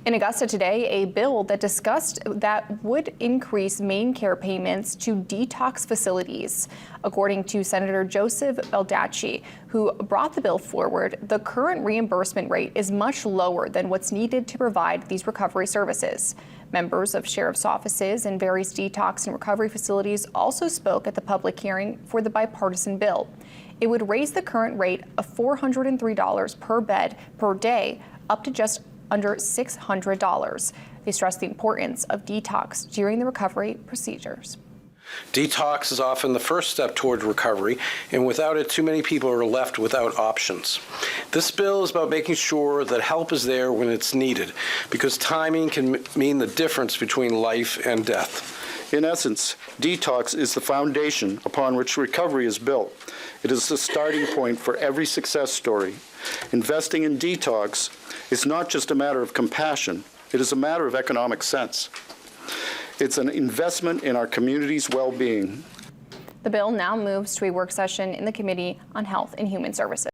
In Augusta today, a bill that discussed that would increase MaineCare payments to detox facilities. According to Senator Joseph Baldacci, who brought the bill forward, the current reimbursement rate is much lower than what's needed to provide these recovery services. Members of sheriff's offices and various detox and recovery facilities also spoke at the public hearing for the bipartisan bill. It would raise the current rate of $403 per bed per day up to just under $600. They stress the importance of detox during the recovery procedures. Detox is often the first step toward recovery, and without it, too many people are left without options. This bill is about making sure that help is there when it's needed, because timing can mean the difference between life and death. In essence, detox is the foundation upon which recovery is built. It is the starting point for every success story. Investing in detox is not just a matter of compassion, it is a matter of economic sense. It's an investment in our community's well-being. The bill now moves to a work session in the Committee on Health and Human Services.